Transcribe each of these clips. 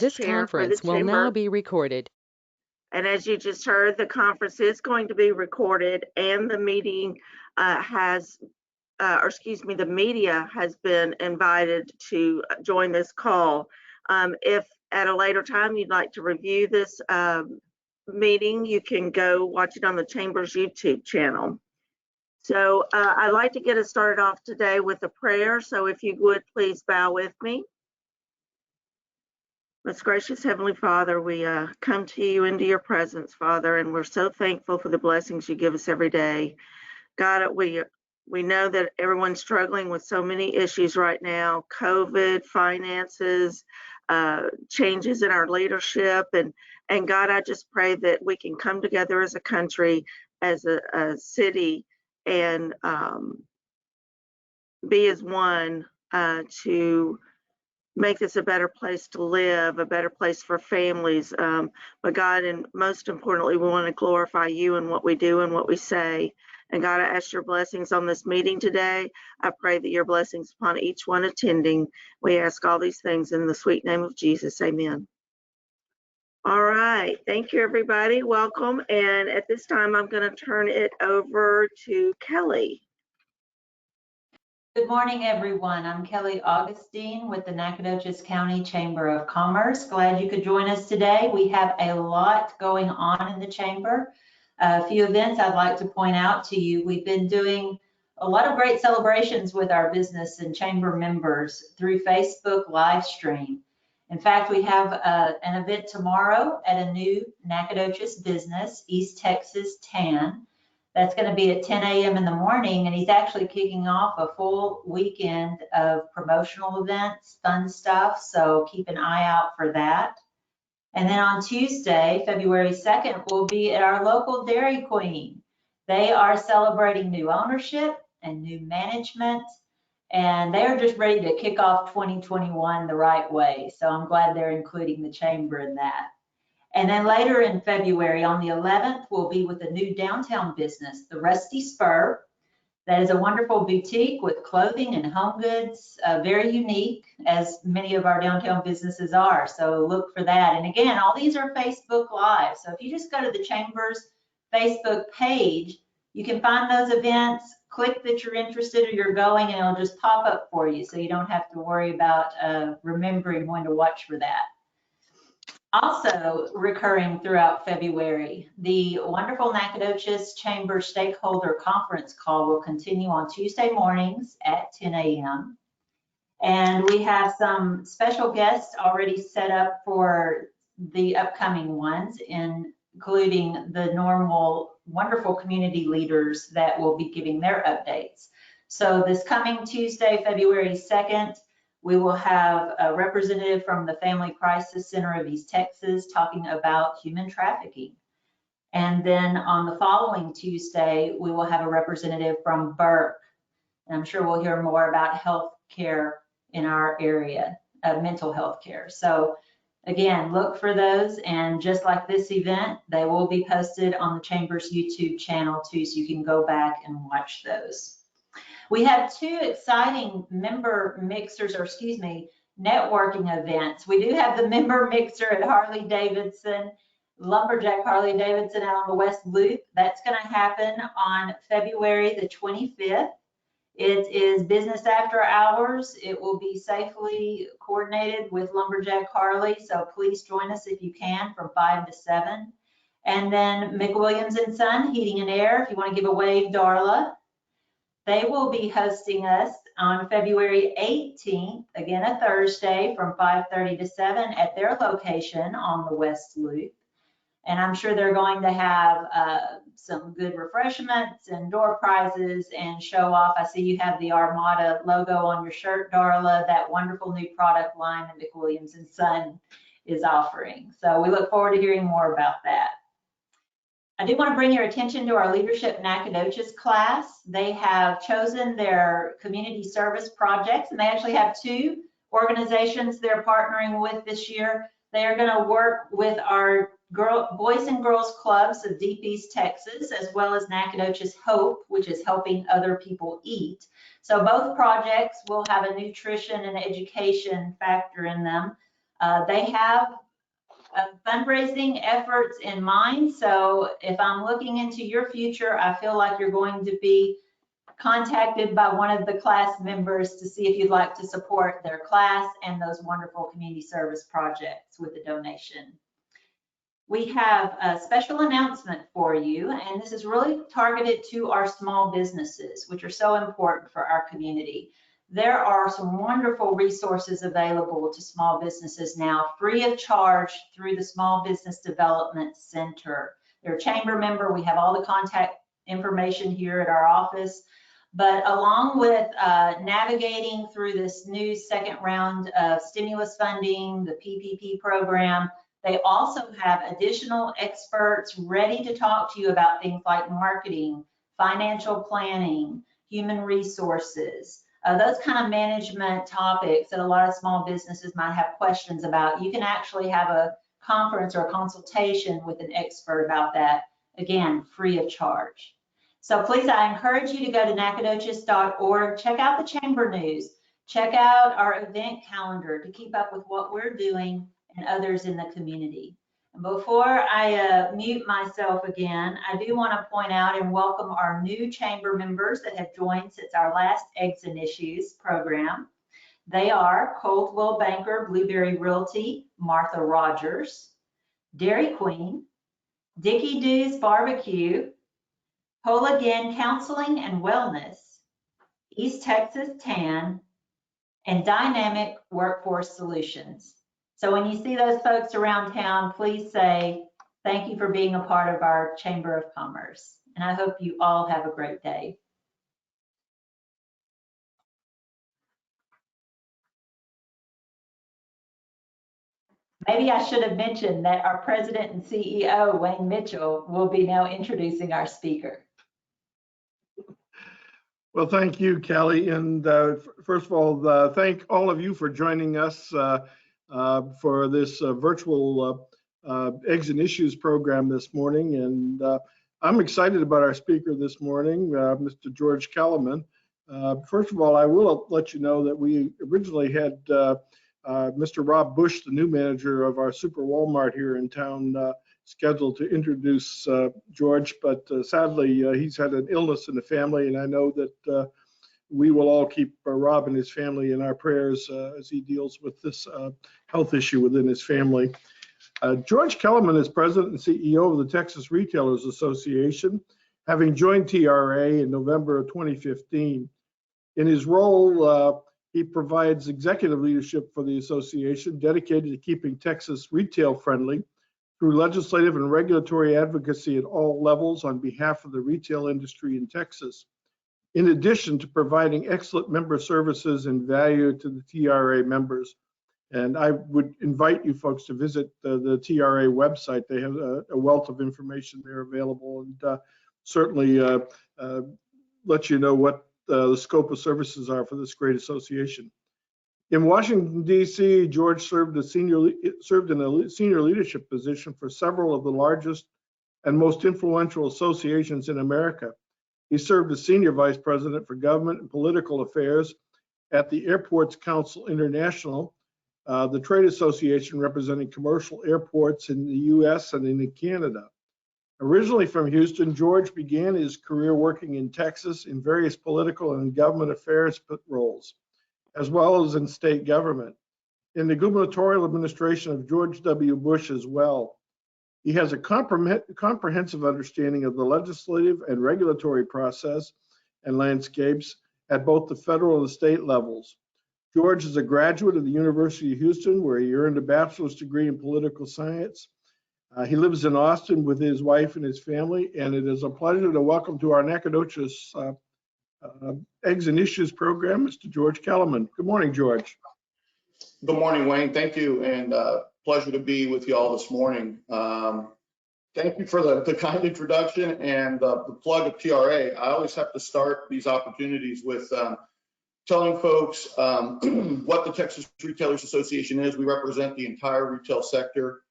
This chair for the conference will now chamber. be recorded. And as you just heard, the conference is going to be recorded, and the meeting the media has been invited to join this call. If at a later time you'd like to review this meeting, you can go watch it on the Chamber's YouTube channel. So I'd like to get us started off today with a prayer. So if you would please bow with me. Most gracious Heavenly Father, we come to you into your presence, Father, and we're so thankful for the blessings you give us every day. God, we know that everyone's struggling with so many issues right now: COVID, finances, changes in our leadership, and God, I just pray that we can come together as a country, as a city, and be as one to make this a better place to live, a better place for families. But God, and most importantly, we want to glorify you in what we do and what we say. And God, I ask your blessings on this meeting today. I pray that your blessings upon each one attending. We ask all these things in the sweet name of Jesus. Amen. All right. Thank you, everybody. Welcome. And at this time, I'm going to turn it over to Kelly. Good morning, everyone. I'm Kelly Augustine with the Nacogdoches County Chamber of Commerce. Glad you could join us today. We have a lot going on in the chamber. A few events I'd like to point out to you. We've been doing a lot of great celebrations with our business and chamber members through Facebook live stream. In fact, we have an event tomorrow at a new Nacogdoches business, East Texas Tan. That's going to be at 10 a.m. in the morning, and he's actually kicking off a full weekend of promotional events, fun stuff, so keep an eye out for that. And then on Tuesday, February 2nd, we'll be at our local Dairy Queen. They are celebrating new ownership and new management, and they're just ready to kick off 2021 the right way, so I'm glad they're including the chamber in that. And then later in February, on the 11th, we'll be with a new downtown business, the Rusty Spur. That is a wonderful boutique with clothing and home goods, very unique, as many of our downtown businesses are. So look for that. And again, all these are Facebook Live. So if you just go to the Chamber's Facebook page, you can find those events, click that you're interested or you're going, and it'll just pop up for you. So you don't have to worry about remembering when to watch for that. Also recurring throughout February, the wonderful Nacogdoches Chamber Stakeholder Conference call will continue on Tuesday mornings at 10 a.m. And we have some special guests already set up for the upcoming ones, including the normal wonderful community leaders that will be giving their updates. So this coming Tuesday, February 2nd, we will have a representative from the Family Crisis Center of East Texas talking about human trafficking. And then on the following Tuesday, we will have a representative from Burke. And I'm sure we'll hear more about health care in our area, mental health care. So again, look for those. And just like this event, they will be posted on the Chamber's YouTube channel too, so you can go back and watch those. We have two exciting member mixers, or excuse me, networking events. We do have the member mixer at Harley-Davidson, Lumberjack Harley-Davidson out on the West Loop. That's going to happen on February the 25th. It is business after hours. It will be safely coordinated with Lumberjack Harley, so please join us if you can from 5 to 7. And then McWilliams & Son Heating and Air, if you want to give a wave, Darla. They will be hosting us on February 18th, again a Thursday, from 5:30 to 7 at their location on the West Loop. And I'm sure they're going to have some good refreshments and door prizes and show off. I see you have the Armada logo on your shirt, Darla, that wonderful new product line that McWilliams & Son is offering. So we look forward to hearing more about that. I do want to bring your attention to our Leadership Nacogdoches class. They have chosen their community service projects, and they actually have two organizations they're partnering with this year. They are going to work with our Boys and Girls Clubs of Deep East Texas, as well as Nacogdoches Hope, which is helping other people eat. So both projects will have a nutrition and education factor in them. They have fundraising efforts in mind. So if I'm looking into your future, I feel like you're going to be contacted by one of the class members to see if you'd like to support their class and those wonderful community service projects with a donation. We have a special announcement for you, and this is really targeted to our small businesses, which are so important for our community. There are some wonderful resources available to small businesses now, free of charge through the Small Business Development Center. They're a chamber member. We have all the contact information here at our office. But along with navigating through this new second round of stimulus funding, the PPP program, they also have additional experts ready to talk to you about things like marketing, financial planning, human resources, those kind of management topics that a lot of small businesses might have questions about. You can actually have a conference or a consultation with an expert about that, again, free of charge. So please, I encourage you to go to nacogdoches.org, check out the chamber news, check out our event calendar to keep up with what we're doing and others in the community. And before I mute myself again, I do want to point out and welcome our new chamber members that have joined since our last Eggs and Issues program. They are Coldwell Banker Blueberry Realty, Martha Rogers, Dairy Queen, Dickie Doos Barbecue, Whole Again Counseling and Wellness, East Texas Tan, and Dynamic Workforce Solutions. So when you see those folks around town, please say thank you for being a part of our Chamber of Commerce. And I hope you all have a great day. Maybe I should have mentioned that our President and CEO, Wayne Mitchell, will be now introducing our speaker. Well, thank you, Kelly. And first of all, thank all of you for joining us for this virtual Eggs and Issues program this morning. And I'm excited about our speaker this morning, Mr. George Kelemen. First of all, I will let you know that we originally had Mr. Rob Bush, the new manager of our Super Walmart here in town, scheduled to introduce George, but sadly he's had an illness in the family, and I know that we will all keep Rob and his family in our prayers as he deals with this health issue within his family. George Kelemen is president and CEO of the Texas Retailers Association, having joined TRA in November of 2015. In his role, he provides executive leadership for the association, dedicated to keeping Texas retail friendly through legislative and regulatory advocacy at all levels on behalf of the retail industry in Texas, in addition to providing excellent member services and value to the TRA members. And I would invite you folks to visit the TRA website. They have a wealth of information there available, and certainly let you know what the scope of services are for this great association. In Washington, D.C., George served in a senior leadership position for several of the largest and most influential associations in America. He served as senior vice president for government and political affairs at the Airports Council International, the trade association representing commercial airports in the U.S. and in Canada. Originally from Houston, George began his career working in Texas in various political and government affairs roles, as well as in state government, in the gubernatorial administration of George W. Bush as well. He has a comprehensive understanding of the legislative and regulatory process and landscapes at both the federal and the state levels. George is a graduate of the University of Houston, where he earned a bachelor's degree in political science. He lives in Austin with his wife and his family, and it is a pleasure to welcome to our Nacogdoches Eggs and Issues program, Mr. George Kelemen. Good morning, George. Good morning, Wayne. Thank you, and pleasure to be with you all this morning. Thank you for the kind introduction and the plug of TRA. I always have to start these opportunities with telling folks what the Texas Retailers Association is. We represent the entire retail sector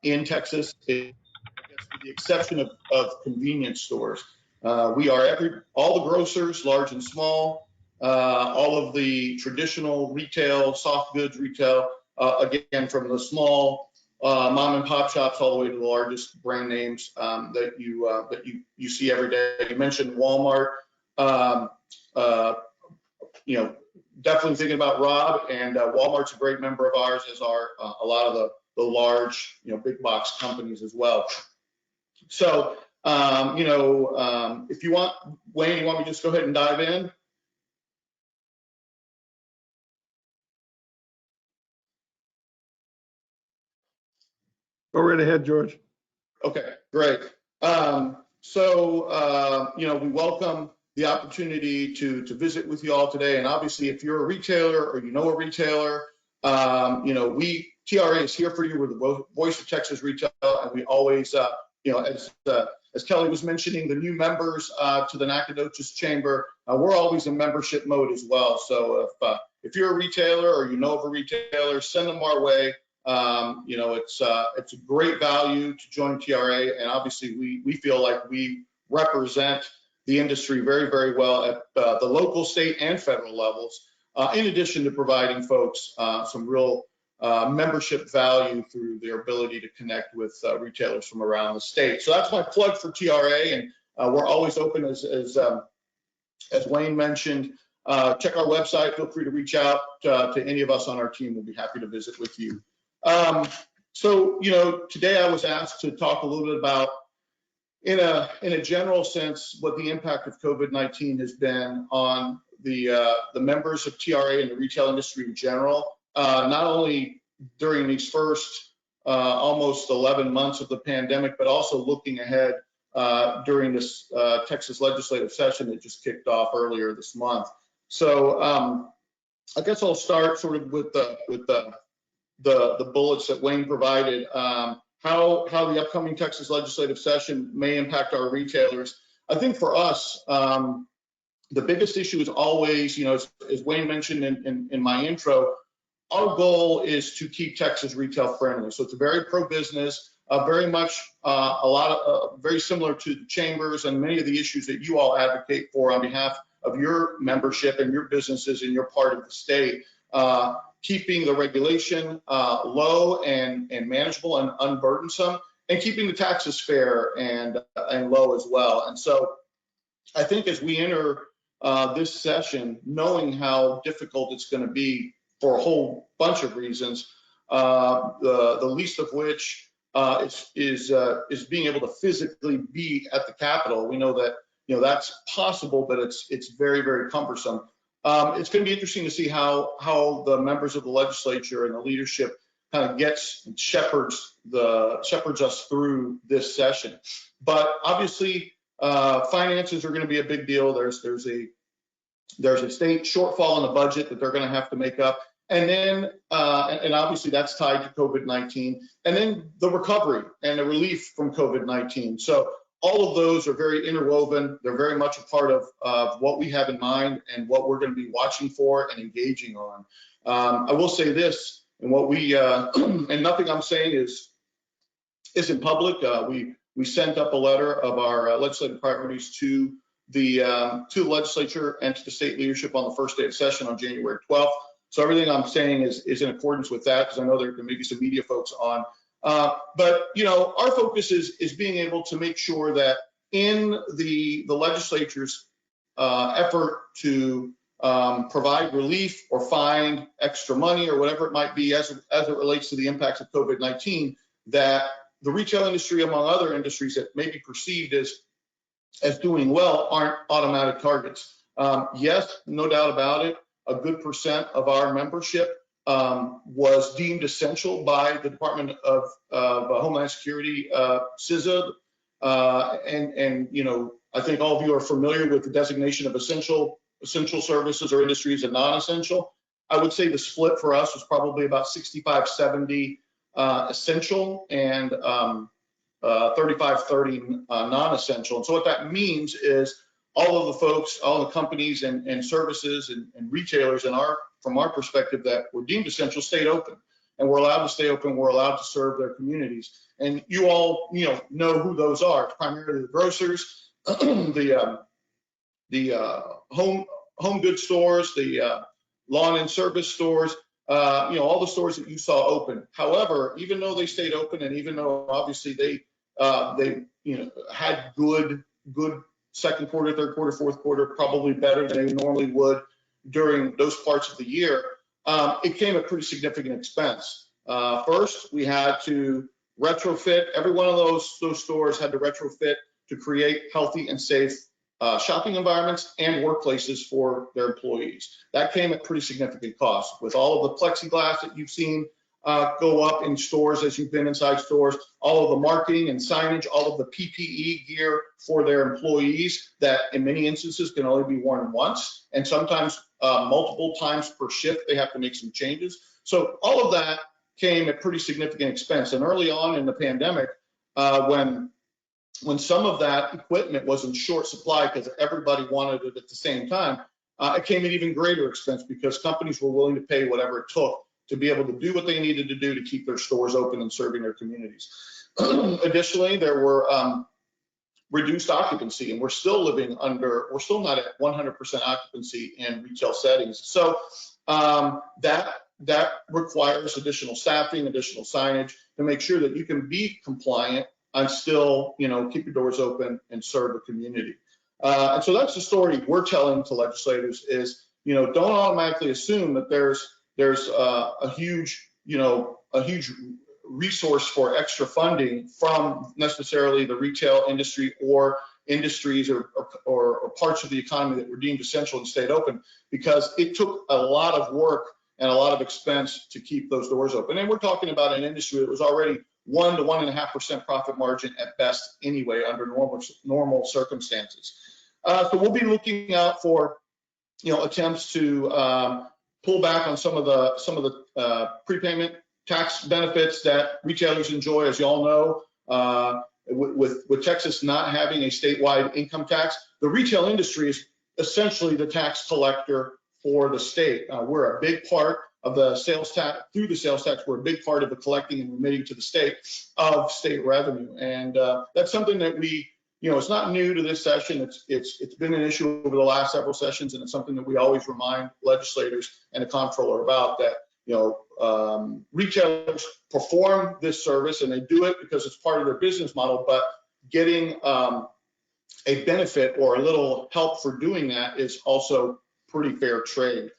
in Texas, I guess with the exception of convenience stores. We are all the grocers, large and small, all of the traditional retail, soft goods retail, again, from the small mom and pop shops all the way to the largest brand names that you see every day. You mentioned Walmart. You know, definitely thinking about Rob, and Walmart's a great member of ours, as are a lot of the large, big box companies as well. So, if you want, Wayne, you want me to just go ahead and dive in? Go right ahead, George. Okay, great. We welcome the opportunity to visit with you all today. And obviously, if you're a retailer or you know a retailer, TRA is here for you. We're the voice of Texas retail, and we always, as Kelly was mentioning, the new members to the Nacogdoches Chamber, we're always in membership mode as well. So if you're a retailer or you know of a retailer, send them our way. It's a great value to join TRA, and obviously we feel like we represent the industry very, very well at the local, state, and federal levels, in addition to providing folks some real membership value through their ability to connect with retailers from around the state. So that's my plug for TRA, and we're always open, as Wayne mentioned. Check our website. Feel free to reach out to any of us on our team. We'll be happy to visit with you. Today I was asked to talk a little bit about, in a general sense, what the impact of COVID-19 has been on the members of TRA and the retail industry in general, not only during these first almost 11 months of the pandemic, but also looking ahead during this Texas legislative session that just kicked off earlier this month. So I guess I'll start sort of with the bullets that Wayne provided, how the upcoming Texas legislative session may impact our retailers. I think for us, the biggest issue is always, as Wayne mentioned in my intro, our goal is to keep Texas retail friendly. So it's very pro-business, very much very similar to the chambers and many of the issues that you all advocate for on behalf of your membership and your businesses in your part of the state. Keeping the regulation low and manageable and unburdensome, and keeping the taxes fair and low as well. And so I think as we enter this session, knowing how difficult it's going to be for a whole bunch of reasons, the least of which is being able to physically be at the Capitol. We know that that's possible, but it's very, very cumbersome. It's going to be interesting to see how the members of the legislature and the leadership kind of gets and shepherds us through this session. But obviously, finances are going to be a big deal. There's a state shortfall in the budget that they're going to have to make up, and then and obviously that's tied to COVID-19, and then the recovery and the relief from COVID-19. So all of those are very interwoven. They're very much a part of what we have in mind and what we're going to be watching for and engaging on. I will say this, and what we and nothing I'm saying is in public. We sent up a letter of our legislative priorities to the legislature and to the state leadership on the first day of session on January 12th. So everything I'm saying is in accordance with that, because I know there may be some media folks on. But our focus is being able to make sure that in the legislature's effort to provide relief or find extra money or whatever it might be as it relates to the impacts of COVID-19, that the retail industry, among other industries that may be perceived as doing well, aren't automatic targets. Yes, no doubt about it, a good percent of our membership was deemed essential by the Department of Homeland Security, CISA, and I think all of you are familiar with the designation of essential services or industries and non-essential. I would say the split for us was probably about 65-70 essential and 35-30 non-essential. And so what that means is all of the folks, all the companies and services and retailers from our perspective that were deemed essential stayed open, and we're allowed to stay open. We're allowed to serve their communities, and you all know who those are. It's primarily the grocers, the home goods stores, the lawn and service stores, all the stores that you saw open. However, even though they stayed open, and even though obviously they had good second quarter, third quarter, fourth quarter, probably better than they normally would during those parts of the year, it came at pretty significant expense. First, we had to retrofit. Every one of those stores had to retrofit to create healthy and safe shopping environments and workplaces for their employees. That came at pretty significant cost. With all of the plexiglass that you've seen go up in stores as you've been inside stores, all of the marketing and signage, all of the PPE gear for their employees that in many instances can only be worn once, and sometimes multiple times per shift, they have to make some changes. So all of that came at pretty significant expense. And early on in the pandemic, when some of that equipment was in short supply because everybody wanted it at the same time, it came at even greater expense because companies were willing to pay whatever it took to be able to do what they needed to do to keep their stores open and serving their communities. Additionally, there were reduced occupancy, and we're still not at 100% occupancy in retail settings. So that requires additional staffing, additional signage to make sure that you can be compliant and still, keep your doors open and serve the community. And so that's the story we're telling to legislators is, don't automatically assume that there's a huge resource for extra funding from necessarily the retail industry or industries or parts of the economy that were deemed essential and stayed open, because it took a lot of work and a lot of expense to keep those doors open. And we're talking about an industry that was already 1 to 1.5% profit margin at best anyway under normal circumstances. So we'll be looking out for attempts to pull back on some of the prepayment tax benefits that retailers enjoy. As you all know, with Texas not having a statewide income tax, the retail industry is essentially the tax collector for the state. We're a big part of the sales tax. Through the sales tax, we're a big part of the collecting and remitting to the state of state revenue. And that's something that it's not new to this session. It's been an issue over the last several sessions, and it's something that we always remind legislators and the comptroller about, that retailers perform this service and they do it because it's part of their business model, but getting a benefit or a little help for doing that is also pretty fair trade.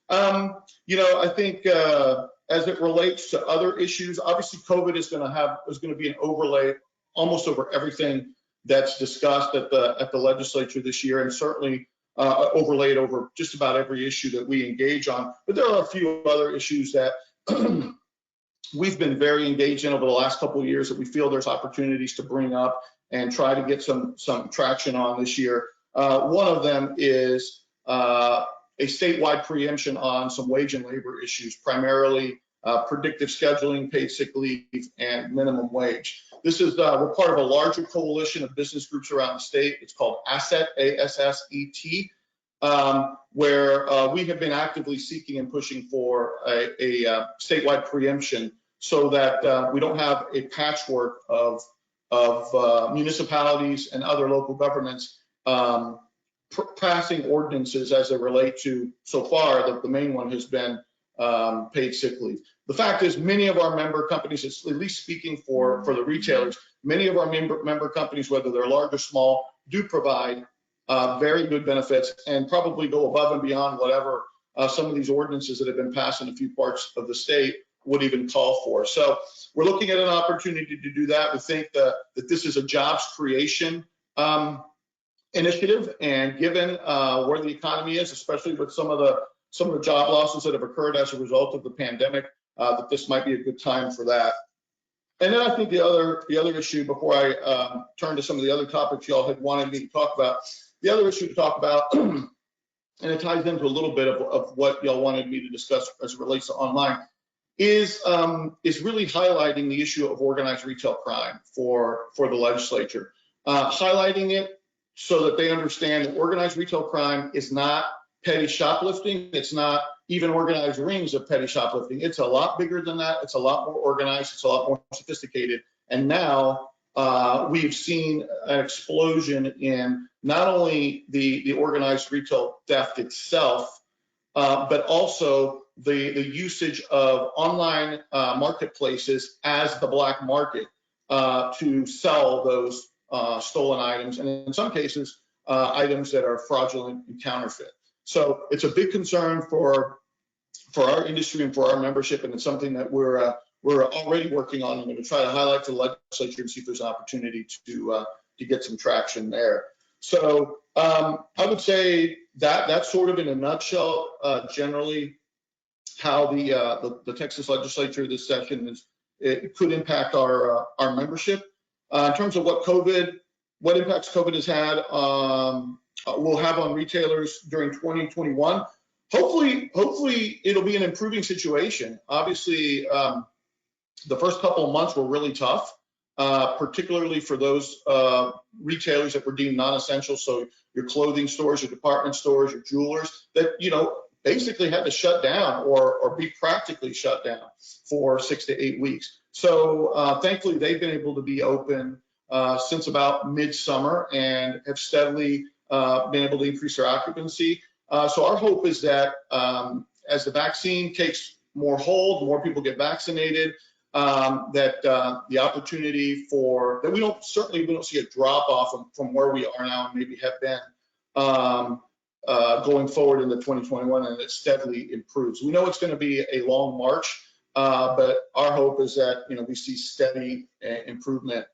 I think as it relates to other issues, obviously COVID is going to be an overlay almost over everything that's discussed at the legislature this year, and certainly overlaid over just about every issue that we engage on. But there are a few other issues that we've been very engaged in over the last couple of years that we feel there's opportunities to bring up and try to get some traction on this year. One of them is a statewide preemption on some wage and labor issues, primarily predictive scheduling, paid sick leave, and minimum wage. This is we're part of a larger coalition of business groups around the state. It's called ASSET, A-S-S-E-T, where we have been actively seeking and pushing for a statewide preemption so that we don't have a patchwork of municipalities and other local governments passing ordinances as they relate to, so far, the main one has been paid sick leave. The fact is, many of our member companies, at least speaking for the retailers, many of our member companies, whether they're large or small, do provide very good benefits and probably go above and beyond whatever some of these ordinances that have been passed in a few parts of the state would even call for. So we're looking at an opportunity to do that. We think that this is a jobs creation initiative, and given where the economy is, especially with some of the job losses that have occurred as a result of the pandemic, that this might be a good time for that. And then I think the other issue, before I turn to some of the other topics y'all had wanted me to talk about, the other issue to talk about, and it ties into a little bit of what y'all wanted me to discuss as it relates to online, is really highlighting the issue of organized retail crime for the legislature, highlighting it so that they understand that organized retail crime is not petty shoplifting. It's not even organized rings of petty shoplifting. It's a lot bigger than that. It's a lot more organized. It's a lot more sophisticated. And now we've seen an explosion in not only the organized retail theft itself, but also the usage of online marketplaces as the black market to sell those stolen items, and in some cases, items that are fraudulent and counterfeit. So it's a big concern for our industry and for our membership, and it's something that we're already working on. I'm going to try to highlight to the legislature and see if there's an opportunity to get some traction there. So I would say that that's sort of in a nutshell, generally how the Texas legislature this session it could impact our membership. In terms of what impacts COVID has had, will have on retailers during 2021. Hopefully it'll be an improving situation. Obviously, the first couple of months were really tough, particularly for those retailers that were deemed non-essential. So your clothing stores, your department stores, your jewelers that, basically had to shut down or be practically shut down for 6 to 8 weeks. So thankfully, they've been able to be open since about midsummer and have steadily been able to increase their occupancy. So our hope is that as the vaccine takes more hold, more people get vaccinated, that the opportunity that we don't see a drop off from where we are now and maybe have been going forward into 2021, and it steadily improves. We know it's going to be a long march, but our hope is that we see steady improvement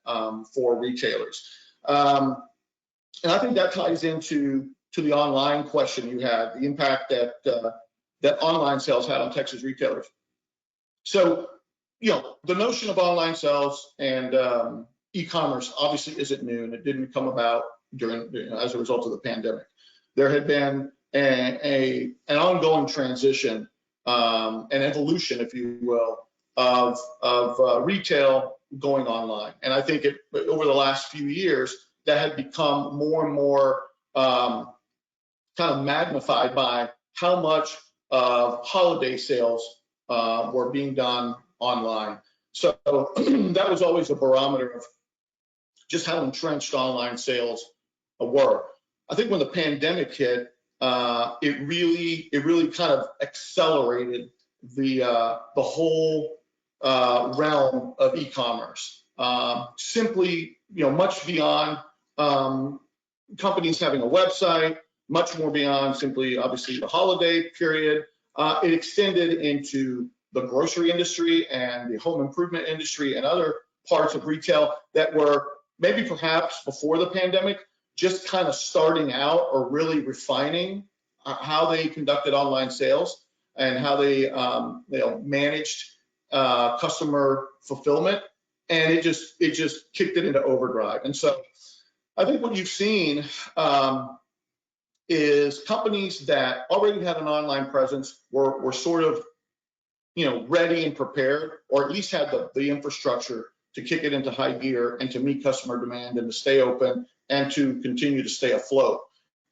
for retailers. And I think that ties into the online question you had, the impact that online sales had on Texas retailers. So, the notion of online sales and e-commerce obviously isn't new, and it didn't come about as a result of the pandemic. There had been an ongoing transition, an evolution, if you will, of retail going online. And I think over the last few years, that had become more and more kind of magnified by how much of holiday sales were being done online. So that was always a barometer of just how entrenched online sales were. I think when the pandemic hit, it really kind of accelerated the whole realm of e-commerce. Simply, much beyond companies having a website, much more beyond simply, obviously, the holiday period. It extended into the grocery industry and the home improvement industry and other parts of retail that were maybe perhaps before the pandemic just kind of starting out or really refining how they conducted online sales and how they managed customer fulfillment, and it just kicked it into overdrive. And so I think what you've seen is companies that already had an online presence were sort of ready and prepared, or at least had the infrastructure to kick it into high gear and to meet customer demand and to stay open and to continue to stay afloat.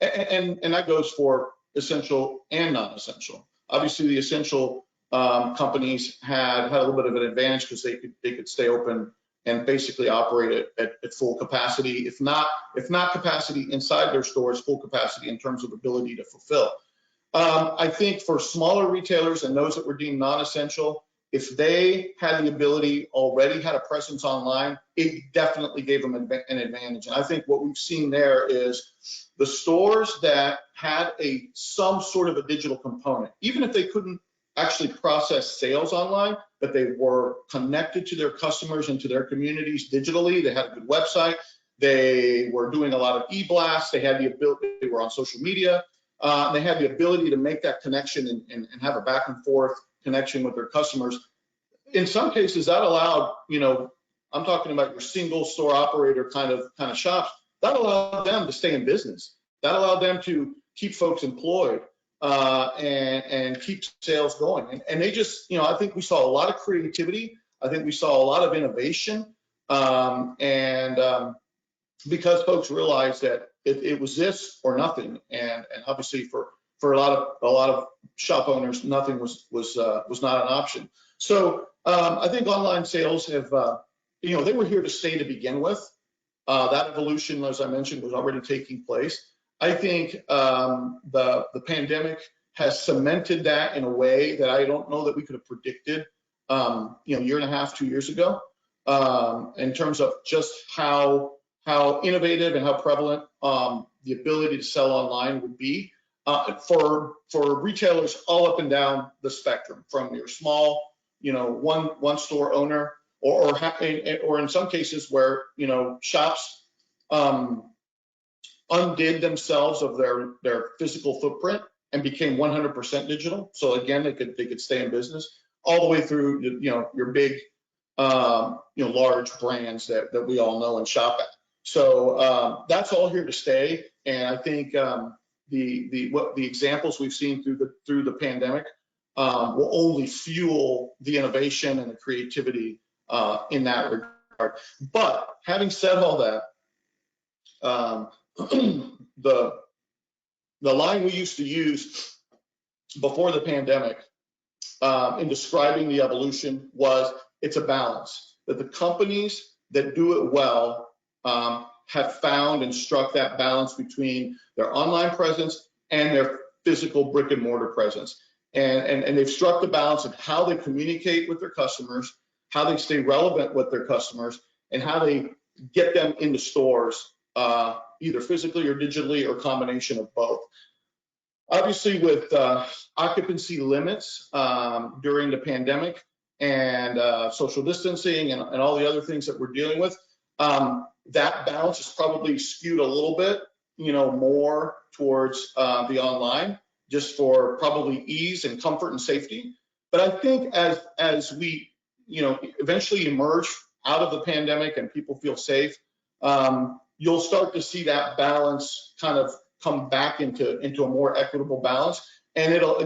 And that goes for essential and non-essential. Obviously, the essential companies had a little bit of an advantage because they could stay open and basically operate at full capacity, if not capacity inside their stores, full capacity in terms of ability to fulfill. I think for smaller retailers and those that were deemed non-essential, if they had the ability, already had a presence online, it definitely gave them an advantage. And I think what we've seen there is the stores that had some sort of a digital component, even if they couldn't actually process sales online, but they were connected to their customers and to their communities digitally. They had a good website. They were doing a lot of e-blasts. They had the ability, they were on social media. They had the ability to make that connection and have a back and forth connection with their customers. In some cases, that allowed, I'm talking about your single store operator kind of shops, that allowed them to stay in business. That allowed them to keep folks employed and keep sales going. And they just, I think we saw a lot of creativity. I think we saw a lot of innovation. Because folks realized that it was this or nothing, and obviously for a lot of shop owners, nothing was not an option. So I think online sales have, they were here to stay to begin with. That evolution, as I mentioned, was already taking place. I think the pandemic has cemented that in a way that I don't know that we could have predicted, year and a half, 2 years ago, in terms of just how innovative and how prevalent the ability to sell online would be for retailers all up and down the spectrum, from your small, one store owner, or in some cases where shops undid themselves of their physical footprint and became 100% digital. So again, they could stay in business, all the way through your big large brands that we all know and shop at. So that's all here to stay, and I think the examples we've seen through the pandemic will only fuel the innovation and the creativity in that regard. But having said all that, the line we used to use before the pandemic in describing the evolution was, it's a balance, that the companies that do it well have found and struck that balance between their online presence and their physical brick and mortar presence. And they've struck the balance of how they communicate with their customers, how they stay relevant with their customers, and how they get them into stores, either physically or digitally, or a combination of both. Obviously, with occupancy limits during the pandemic and social distancing and all the other things that we're dealing with, that balance is probably skewed a little bit, more towards the online, just for probably ease and comfort and safety. But I think as we, eventually emerge out of the pandemic and people feel safe, you'll start to see that balance kind of come back into a more equitable balance. And it'll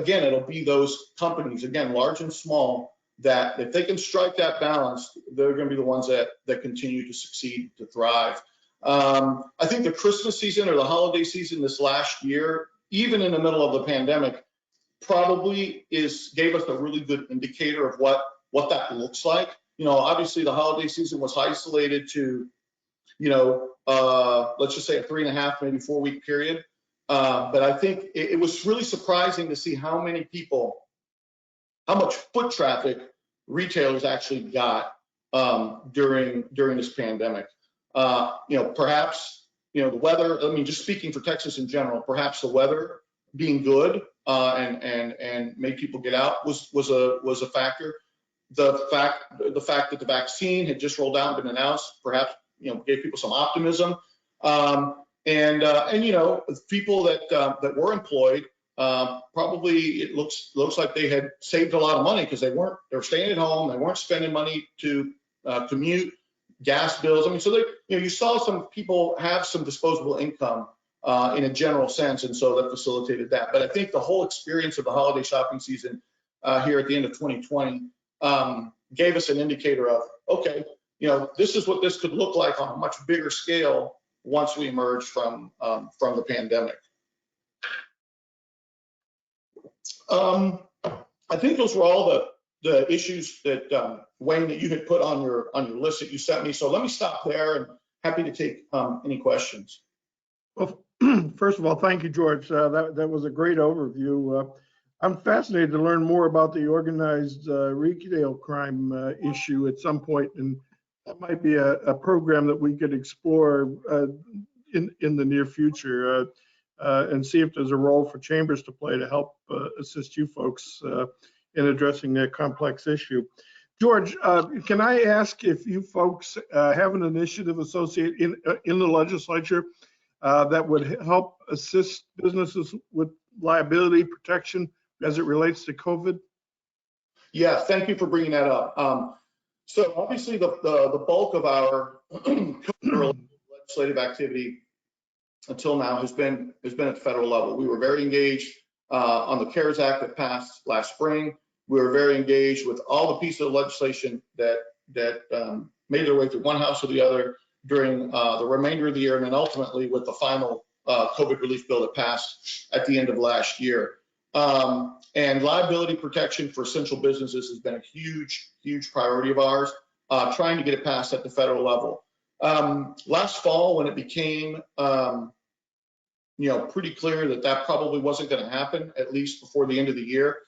be those companies, again, large and small, that if they can strike that balance, they're going to be the ones that continue to succeed, to thrive. I think the Christmas season or the holiday season this last year, even in the middle of the pandemic, probably gave us a really good indicator of what that looks like. Obviously the holiday season was isolated to, let's just say a 3.5, maybe 4 week period. But I think it was really surprising to see how much foot traffic retailers actually got during this pandemic. Perhaps, the weather, just speaking for Texas in general, perhaps the weather being good and made people get out was a factor. The fact that the vaccine had just rolled out and been announced, perhaps, gave people some optimism. And people that were employed, probably it looks like they had saved a lot of money, because they were staying at home, they weren't spending money to commute, gas bills. So you saw some people have some disposable income in a general sense, and so that facilitated that. But I think the whole experience of the holiday shopping season here at the end of 2020 gave us an indicator of, okay, this is what this could look like on a much bigger scale once we emerge from the pandemic. I think those were all the issues that Wayne, that you had put on your list that you sent me. So let me stop there, and happy to take any questions. Well, first of all, thank you, George. That was a great overview. I'm fascinated to learn more about the organized retail crime issue at some point, and that might be a program that we could explore in the near future, and see if there's a role for chambers to play to help assist you folks in addressing that complex issue. George, can I ask if you folks have an initiative associated in the legislature that would help assist businesses with liability protection as it relates to COVID? Yeah, thank you for bringing that up. So obviously the bulk of our legislative activity until now has been at the federal level. We were very engaged on the CARES Act that passed last spring. We were very engaged with all the pieces of legislation that made their way through one house or the other during the remainder of the year, and then ultimately with the final COVID relief bill that passed at the end of last year. And liability protection for essential businesses has been a huge, huge priority of ours, trying to get it passed at the federal level. Last fall, when it became pretty clear that that probably wasn't going to happen, at least before the end of the year.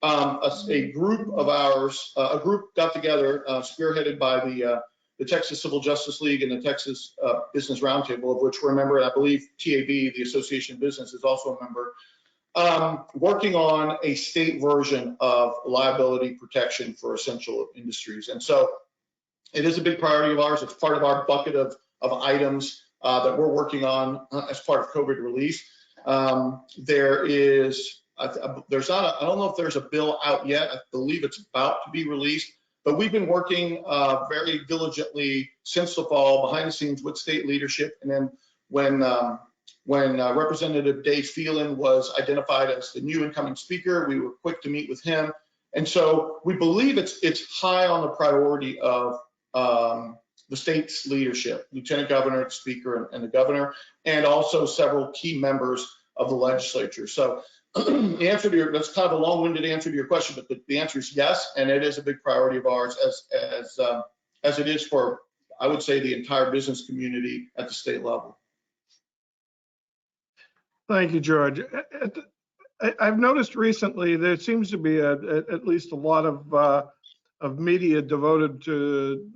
A group of ours, a group got together, spearheaded by the Texas Civil Justice League and the Texas Business Roundtable, of which we're a member, and I believe TAB, the Association of Business, is also a member, working on a state version of liability protection for essential industries. And so it is a big priority of ours. It's part of our bucket of items that we're working on as part of COVID release. There's not, I don't know if there's a bill out yet. I believe it's about to be released, but we've been working very diligently since the fall, behind the scenes with state leadership. And then when Representative Dave Phelan was identified as the new incoming speaker, we were quick to meet with him. And so we believe it's high on the priority of the state's leadership, Lieutenant Governor, the Speaker, and the Governor, and also several key members of the legislature. So the answer to that's kind of a long-winded answer to your question, but the answer is yes, and it is a big priority of ours, as it is for, I would say, the entire business community at the state level. Thank you, George. I've noticed recently there seems to be at least a lot of media devoted to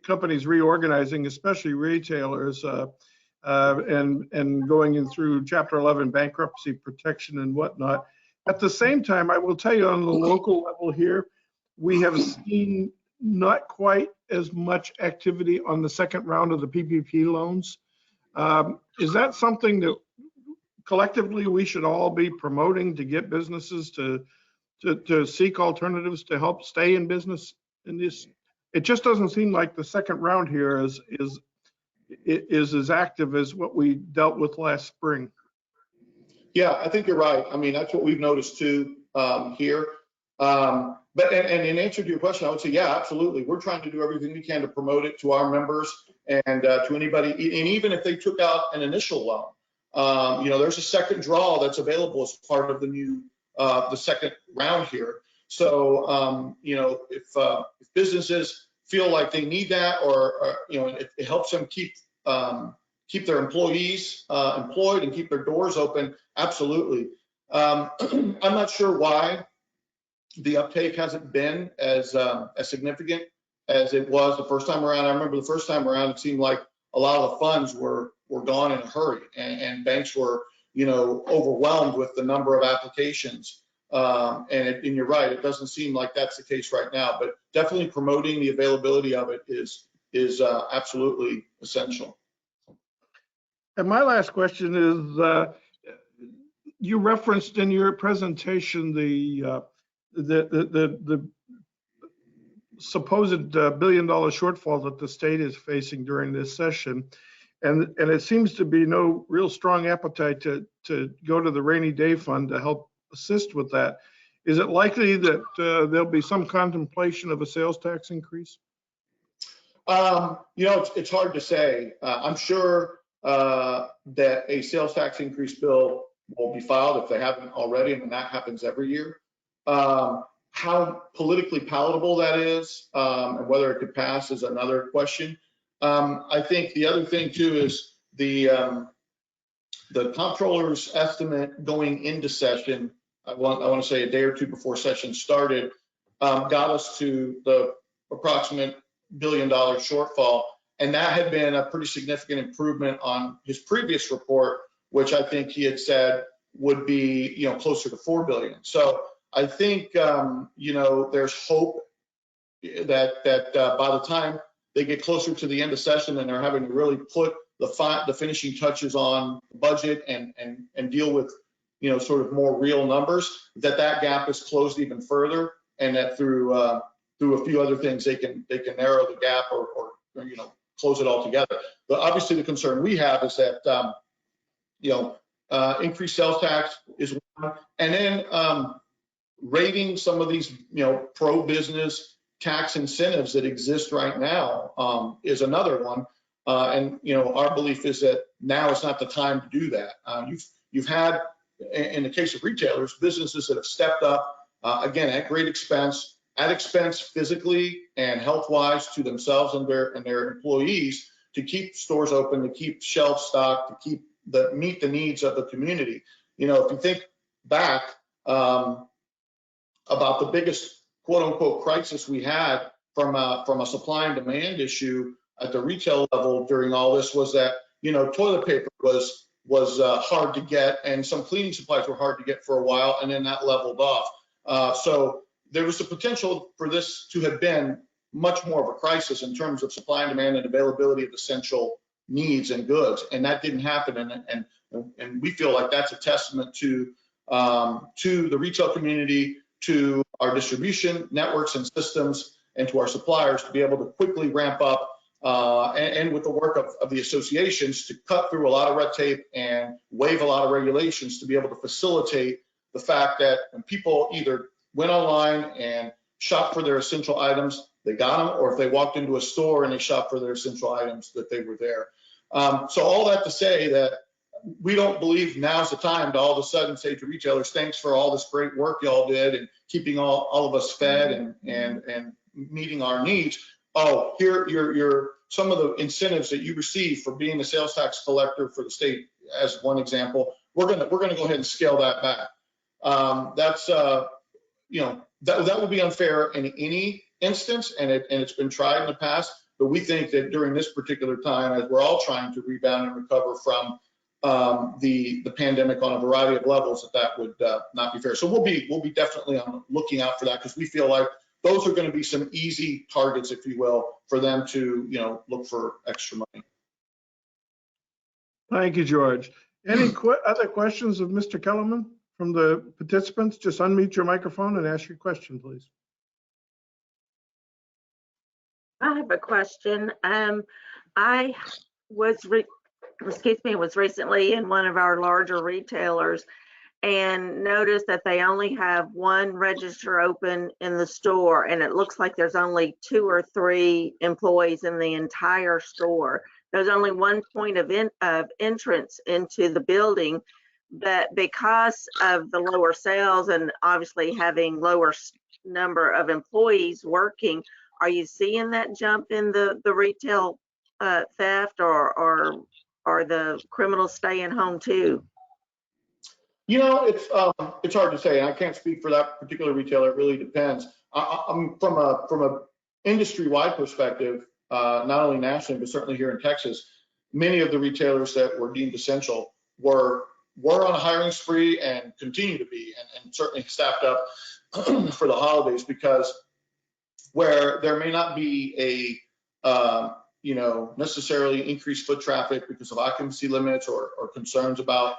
companies reorganizing, especially retailers, and going in through Chapter 11 bankruptcy protection and whatnot. At the same time, I will tell you on the local level here, we have seen not quite as much activity on the second round of the PPP loans. Is that something that collectively we should all be promoting to get businesses to seek alternatives to help stay in business in this? It just doesn't seem like the second round here is as active as what we dealt with last spring. Yeah, I think you're right. I mean, that's what we've noticed too here. But in answer to your question, I would say, yeah, absolutely. We're trying to do everything we can to promote it to our members and to anybody. And even if they took out an initial loan, there's a second draw that's available as part of the new the second round here. So if businesses feel like they need that, or it helps them keep their employees employed and keep their doors open, absolutely. I'm not sure why the uptake hasn't been as significant as it was the first time around. I remember the first time around, it seemed like a lot of the funds were gone in a hurry, and banks were overwhelmed with the number of applications. And you're right, it doesn't seem like that's the case right now, but definitely promoting the availability of it is absolutely essential. And my last question is, you referenced in your presentation the supposed $1 billion shortfall that the state is facing during this session. And it seems to be no real strong appetite to go to the rainy day fund to help assist with that. Is it likely that there'll be some contemplation of a sales tax increase? It's hard to say. I'm sure that a sales tax increase bill will be filed if they haven't already, and that happens every year. How politically palatable that is and whether it could pass is another question. I think the other thing too is the comptroller's estimate going into session. I want to say a day or two before session started, got us to the approximate $1 billion shortfall, and that had been a pretty significant improvement on his previous report, which I think he had said would be closer to $4 billion. So I think there's hope that by the time they get closer to the end of session and they're having to really put the finishing touches on the budget and deal with sort of more real numbers, that gap is closed even further, and that through a few other things they can narrow the gap or close it all together. But obviously the concern we have is that increased sales tax is one, and then rating some of these pro-business tax incentives that exist right now is another one. And our belief is that now is not the time to do that. You've had, in the case of retailers, businesses that have stepped up again at great expense, physically and health-wise to themselves and their employees, to keep stores open, to keep shelves stocked, to keep meet the needs of the community. You know, if you think back about the biggest quote unquote crisis we had from a supply and demand issue at the retail level during all this was that, you know, toilet paper was hard to get, and some cleaning supplies were hard to get for a while, and then that leveled off. So there was the potential for this to have been much more of a crisis in terms of supply and demand and availability of essential needs and goods, and that didn't happen. And we feel like that's a testament to the retail community, to our distribution networks and systems, and to our suppliers to be able to quickly ramp up, and with the work of the associations to cut through a lot of red tape and waive a lot of regulations to be able to facilitate the fact that when people either went online and shopped for their essential items, they got them, or if they walked into a store and they shopped for their essential items, that they were there. So all that to say that we don't believe now's the time to all of a sudden say to retailers, thanks for all this great work y'all did and keeping all of us fed and meeting our needs. Oh, here you're some of the incentives that you receive for being the sales tax collector for the state, as one example. We're gonna go ahead and scale that back. That's you know, that would be unfair in any instance, and it's been tried in the past. But we think that during this particular time, as we're all trying to rebound and recover from the pandemic on a variety of levels, that would not be fair. So we'll be definitely looking out for that, because we feel like those are going to be some easy targets, if you will, for them to, you know, look for extra money. Thank you, George. Any other questions of Mr. Kelemen from the participants? Just unmute your microphone and ask your question, please. I have a question. I was recently in one of our larger retailers and noticed that they only have one register open in the store, and it looks like there's only 2 or 3 employees in the entire store. There's only one point of entrance into the building, but because of the lower sales and obviously having lower number of employees working, are you seeing that jump in the retail theft, or are the criminals staying home too? You know, it's hard to say. I can't speak for that particular retailer. It really depends. I'm from a industry-wide perspective, not only nationally but certainly here in Texas. Many of the retailers that were deemed essential were on a hiring spree and continue to be, and certainly staffed up for the holidays, because where there may not be a you know, necessarily increased foot traffic because of occupancy limits or concerns about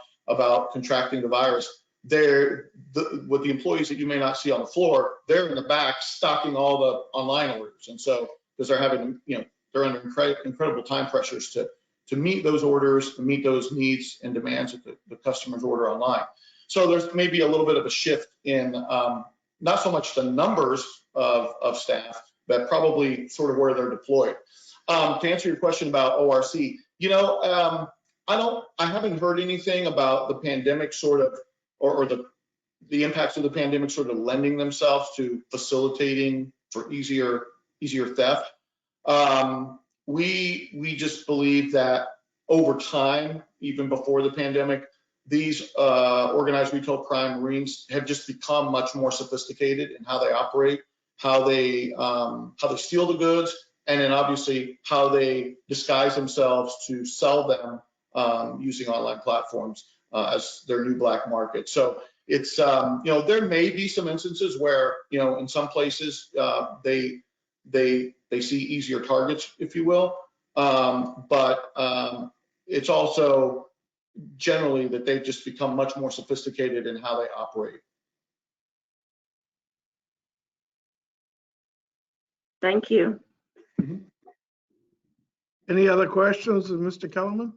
contracting the virus, with the employees that you may not see on the floor, they're in the back stocking all the online orders. And so, because they're having, you know, they're under incredible time pressures to meet those orders, to meet those needs and demands that the customers order online. So there's maybe a little bit of a shift in not so much the numbers of staff, but probably sort of where they're deployed. To answer your question about ORC, you know, I haven't heard anything about the pandemic sort of, or the impacts of the pandemic sort of lending themselves to facilitating for easier theft. We just believe that over time, even before the pandemic, these organized retail crime rings have just become much more sophisticated in how they operate, how they steal the goods, and then obviously how they disguise themselves to sell them using online platforms as their new black market. So it's, you know, there may be some instances where, you know, in some places they see easier targets, if you will, but it's also generally that they've just become much more sophisticated in how they operate. Thank you. Mm-hmm. Any other questions of Mr. Kelemen?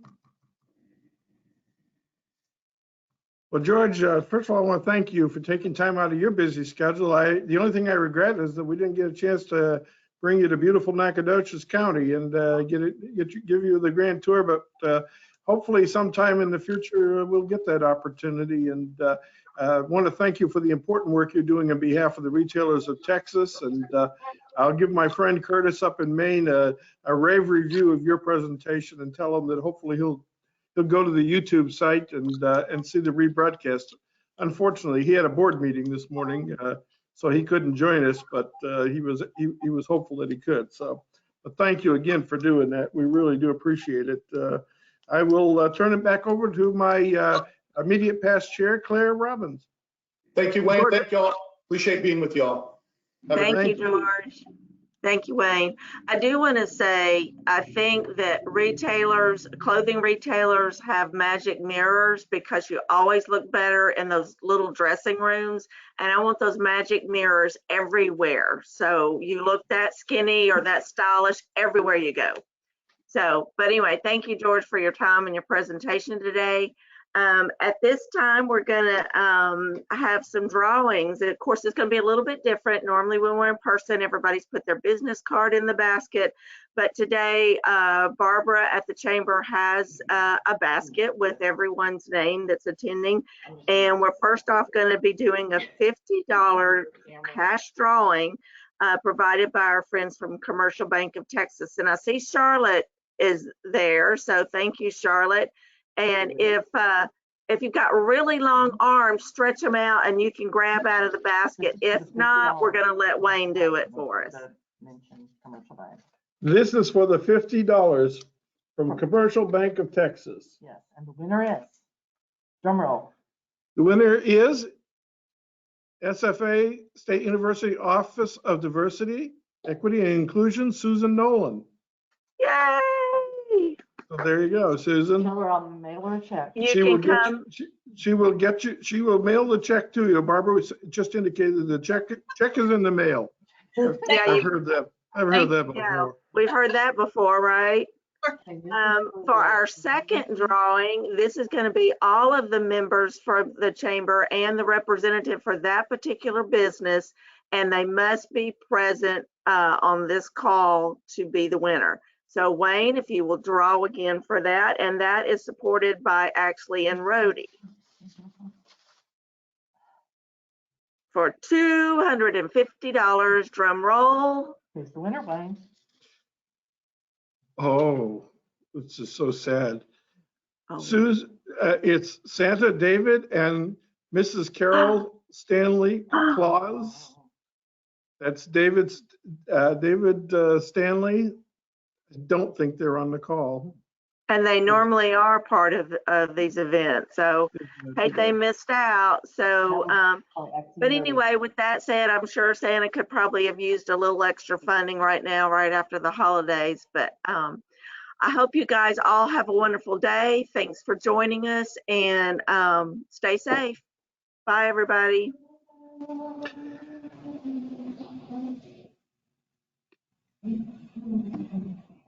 Well, George, first of all, I want to thank you for taking time out of your busy schedule. The only thing I regret is that we didn't get a chance to bring you to beautiful Nacogdoches County and give you the grand tour, but hopefully sometime in the future we'll get that opportunity. And I want to thank you for the important work you're doing on behalf of the retailers of Texas. And I'll give my friend Curtis up in Maine a rave review of your presentation and tell him that hopefully he'll he'll go to the YouTube site and see the rebroadcast. Unfortunately, he had a board meeting this morning, so he couldn't join us, but he was hopeful that he could. So, but thank you again for doing that. We really do appreciate it. I will turn it back over to my immediate past chair, Claire Robbins. Thank you, Wayne. Thank y'all. Appreciate being with y'all. Thank you, George. Thank you, Wayne. I do want to say, I think that retailers, clothing retailers have magic mirrors because you always look better in those little dressing rooms. And I want those magic mirrors everywhere. So you look that skinny or that stylish everywhere you go. So, but anyway, thank you, George, for your time and your presentation today. At this time, we're gonna have some drawings. Of course, it's gonna be a little bit different. Normally when we're in person, everybody's put their business card in the basket. But today, Barbara at the chamber has a basket with everyone's name that's attending. And we're first off gonna be doing a $50 cash drawing provided by our friends from Commercial Bank of Texas. And I see Charlotte is there, so thank you, Charlotte. And if you've got really long arms, stretch them out and you can grab out of the basket. If not, we're going to let Wayne do it for us. This is for the $50 from Commercial Bank of Texas. Yes, and the winner is, drum roll. The winner is SFA State University Office of Diversity, Equity, and Inclusion, Susan Nolan. Yay! So there you go, Susan. Tell her I'll mail her a check. She will get you, she will mail the check to you. Barbara just indicated the check is in the mail. Yeah, I've heard that before. yeah, we've heard that before, right? For our second drawing, this is going to be all of the members for the chamber and the representative for that particular business, and they must be present on this call to be the winner. So Wayne, if you will draw again for that, and that is supported by Axley and Rhodey for $250. Drum roll. Here's the winner, Wayne. Oh, it's just so sad. Oh. Susan, it's Santa David and Mrs. Carol Stanley Claus. That's David Stanley. I don't think they're on the call. And they normally are part of these events. So hey, they missed out. So, but anyway, with that said, I'm sure Santa could probably have used a little extra funding right now, right after the holidays. But I hope you guys all have a wonderful day. Thanks for joining us, and stay safe. Bye, everybody.